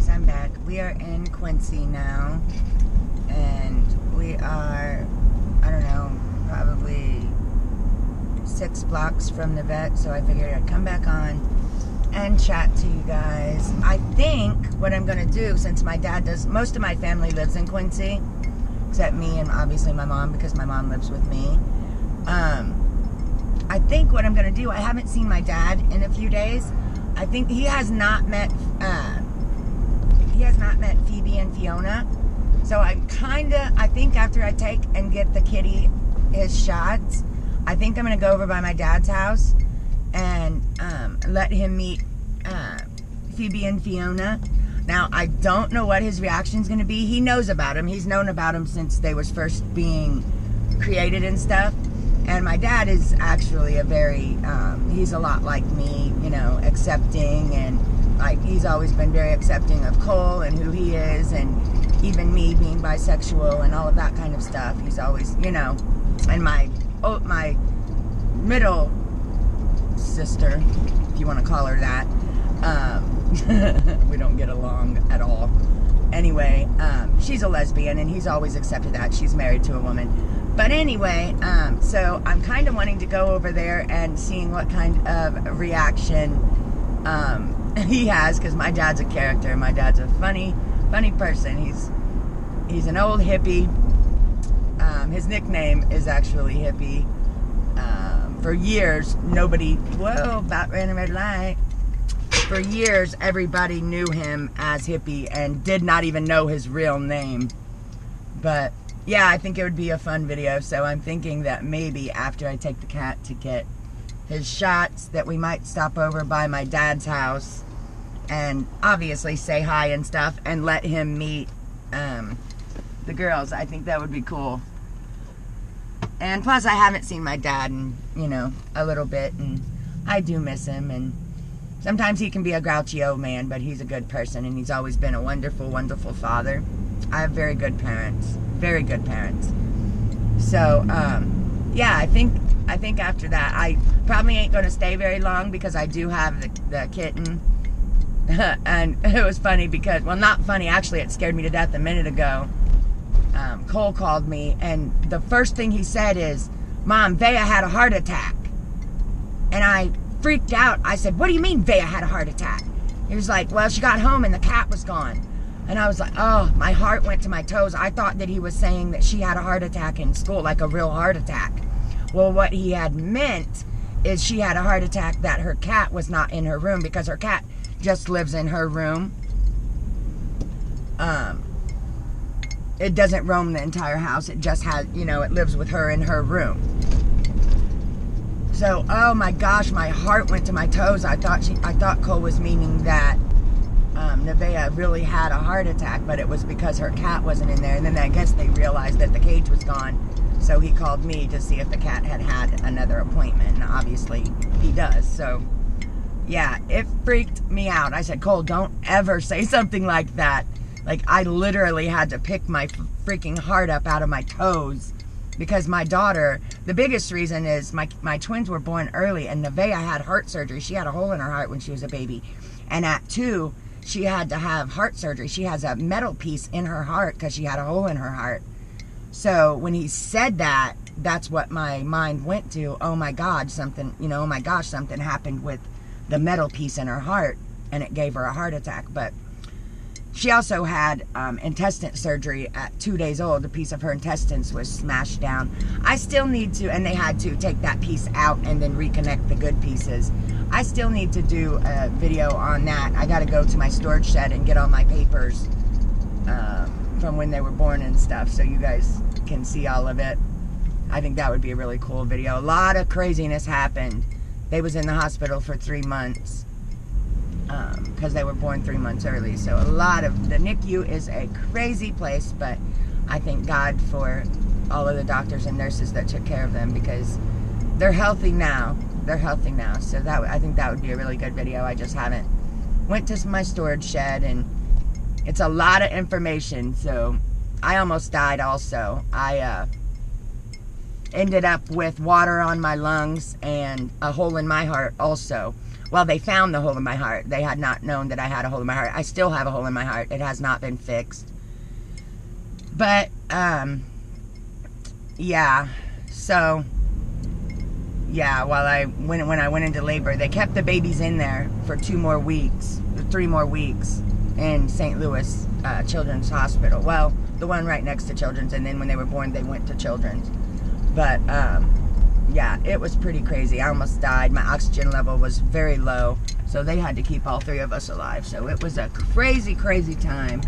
guys, I'm back. We are in Quincy now, and we are, I don't know, probably 6 blocks from the vet, so I figured I'd come back on and chat to you guys. I think what I'm going to do, since my dad does, most of my family lives in Quincy, except me and obviously my mom, because my mom lives with me. I think what I'm going to do, I haven't seen my dad in a few days. I think he has not met Phoebe and Fiona. So I'm I think after I take and get the kitty his shots, I think I'm going to go over by my dad's house and let him meet Phoebe and Fiona. Now, I don't know what his reaction is going to be. He knows about him. He's known about him since they was first being created and stuff. And my dad is actually a very, he's a lot like me, you know, accepting, and like he's always been very accepting of Cole and who he is, and even me being bisexual and all of that kind of stuff. He's always, you know, and my middle sister, if you want to call her that, we don't get along at all. Anyway, she's a lesbian, and he's always accepted that. She's married to a woman. But anyway, so I'm kind of wanting to go over there and seeing what kind of reaction he has, because my dad's a character. My dad's a funny person. He's an old hippie. His nickname is actually Hippie. For years, about ran a red light. For years, everybody knew him as Hippie and did not even know his real name. But yeah, I think it would be a fun video, so I'm thinking that maybe after I take the cat to get his shots, that we might stop over by my dad's house and obviously say hi and stuff and let him meet the girls. I think that would be cool. And plus, I haven't seen my dad in, you know, a little bit, and I do miss him, and sometimes he can be a grouchy old man, but he's a good person, and he's always been a wonderful, wonderful father. I have very good parents. Very good parents. So, yeah, I think after that, I probably ain't going to stay very long, because I do have the kitten. And it was funny because, well, not funny, actually, it scared me to death a minute ago. Cole called me, and the first thing he said is, "Mom, Vea had a heart attack." And I freaked out. I said, "What do you mean Vea had a heart attack?" He was like, "Well, she got home and the cat was gone." And I was like, oh, my heart went to my toes. I thought that he was saying that she had a heart attack in school, like a real heart attack. Well, what he had meant is she had a heart attack that her cat was not in her room, because her cat just lives in her room. It doesn't roam the entire house. It just has, you know, it lives with her in her room. So, oh my gosh, my heart went to my toes. I thought Cole was meaning that Nevaeh really had a heart attack, but it was because her cat wasn't in there. And then I guess they realized that the cage was gone, so he called me to see if the cat had another appointment, and obviously he does. So yeah, it freaked me out. I said, "Cole, don't ever say something like that." Like, I literally had to pick my freaking heart up out of my toes, because my daughter, the biggest reason is my twins were born early, and Nevaeh had heart surgery. She had a hole in her heart when she was a baby, and at 2 she had to have heart surgery. She has a metal piece in her heart because she had a hole in her heart. So when he said that, that's what my mind went to. Oh my God, something, you know, oh my gosh, something happened with the metal piece in her heart, and it gave her a heart attack. But she also had intestine surgery at 2 days old. A piece of her intestines was smashed down. I still need to, and they had to take that piece out and then reconnect the good pieces. I still need to do a video on that. I got to go to my storage shed and get all my papers from when they were born and stuff, so you guys can see all of it. I think that would be a really cool video. A lot of craziness happened. They was in the hospital for 3 months. Because they were born 3 months early. So a lot of, the NICU is a crazy place, but I thank God for all of the doctors and nurses that took care of them, because they're healthy now. They're healthy now. So I think that would be a really good video. I just haven't went to my storage shed, and it's a lot of information. So I almost died also. I ended up with water on my lungs and a hole in my heart also. Well, they found the hole in my heart. They had not known that I had a hole in my heart. I still have a hole in my heart. It has not been fixed. But, yeah. So, yeah, when I went into labor, they kept the babies in there for 3 more weeks in St. Louis Children's Hospital. Well, the one right next to Children's, and then when they were born, they went to Children's. But, yeah, it was pretty crazy. I almost died. My oxygen level was very low, so they had to keep all 3 of us alive. So it was a crazy, crazy time.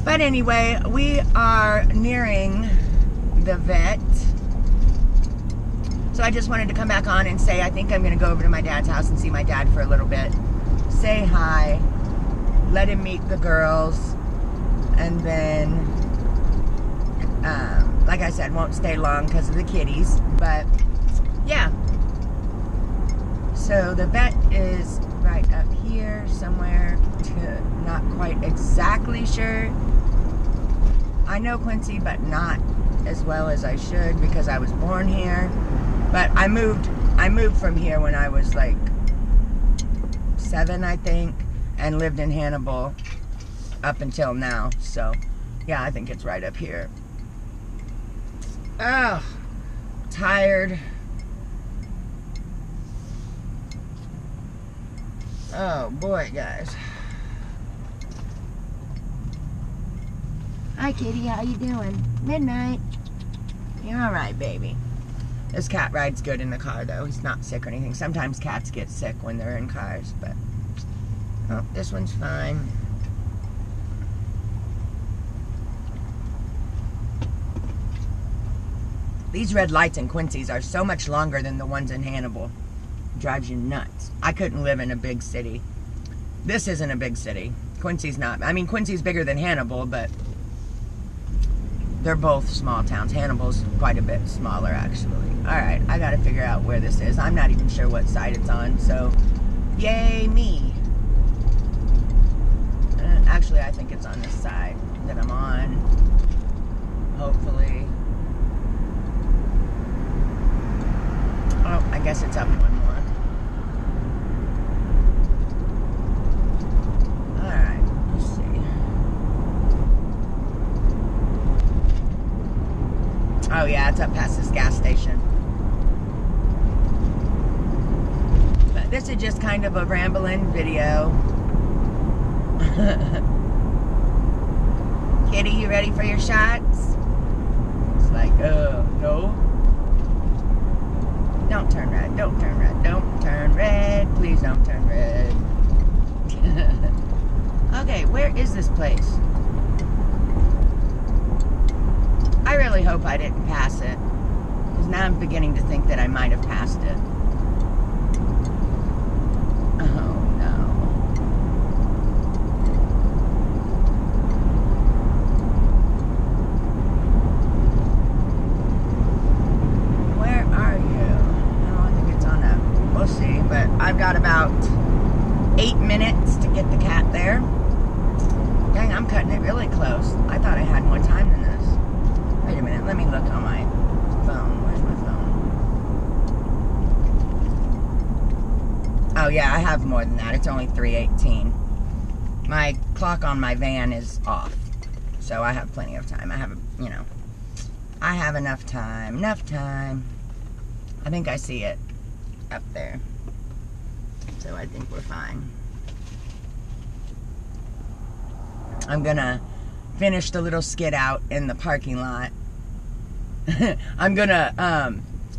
But anyway, we are nearing the vet. So I just wanted to come back on and say I think I'm going to go over to my dad's house and see my dad for a little bit. Say hi. Let him meet the girls. And then, like I said, won't stay long because of the kitties. But, yeah. So the vet is right up here somewhere. Not quite exactly sure. I know Quincy, but not as well as I should because I was born here. But I moved from here when I was like 7, I think, and lived in Hannibal up until now. So, yeah, I think it's right up here. Oh, tired. Oh, boy, guys. Hi, kitty. How you doing? Midnight. You're all right, baby. This cat rides good in the car, though. He's not sick or anything. Sometimes cats get sick when they're in cars, but... Oh, this one's fine. These red lights in Quincy's are so much longer than the ones in Hannibal. It drives you nuts. I couldn't live in a big city. This isn't a big city. Quincy's not. I mean, Quincy's bigger than Hannibal, but... they're both small towns. Hannibal's quite a bit smaller, actually. Alright, I gotta figure out where this is. I'm not even sure what side it's on, so... yay, me! Actually, I think it's on this side that I'm on. Hopefully. Oh, I guess it's up one more. Alright, let's see. Oh yeah, it's up past this gas station. But this is just kind of a rambling video. Kitty, you ready for your shots? It's like, no. Don't turn red, don't turn red, don't turn red. Please don't turn red. Okay, where is this place? I really hope I didn't pass it. Because now I'm beginning to think that I might have passed it. Oh, no. Where are you? Oh, I think it's on a... we'll see. But I've got about 8 minutes to get the cat there. Dang, I'm cutting it really close. I thought I had more time than this. Wait a minute, let me look on my phone. Where's my phone? Oh yeah, I have more than that. It's only 3:18. My clock on my van is off. So I have plenty of time. I have, you know, I have enough time. Enough time. I think I see it up there. So I think we're fine. I'm gonna finish the little skit out in the parking lot. I'm gonna,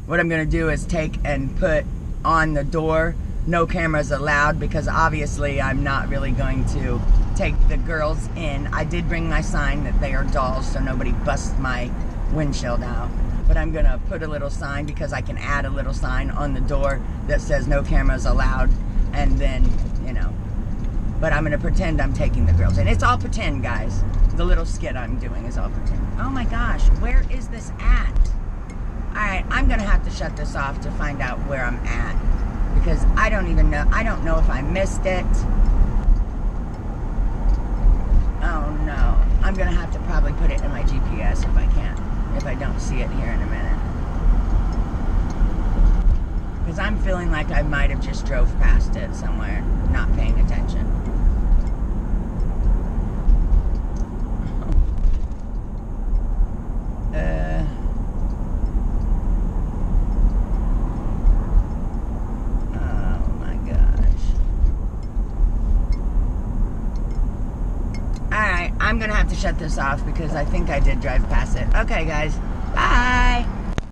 what I'm gonna do is take and put on the door, no cameras allowed, because obviously I'm not really going to take the girls in. I did bring my sign that they are dolls, so nobody busts my windshield out. But I'm gonna put a little sign, because I can add a little sign on the door that says no cameras allowed, and then, you know. But I'm gonna pretend I'm taking the girls in. It's all pretend, guys. The little skit I'm doing is all pretend. Oh my gosh, where is this at? Alright, I'm gonna have to shut this off to find out where I'm at. Because I don't even know, I don't know if I missed it. Oh no. I'm gonna have to probably put it in my GPS if I can. If I don't see it here in a minute. Because I'm feeling like I might have just drove past it somewhere, not paying attention. Oh my gosh. Alright, I'm going to have to shut this off because I think I did drive past it. Okay, guys. Bye.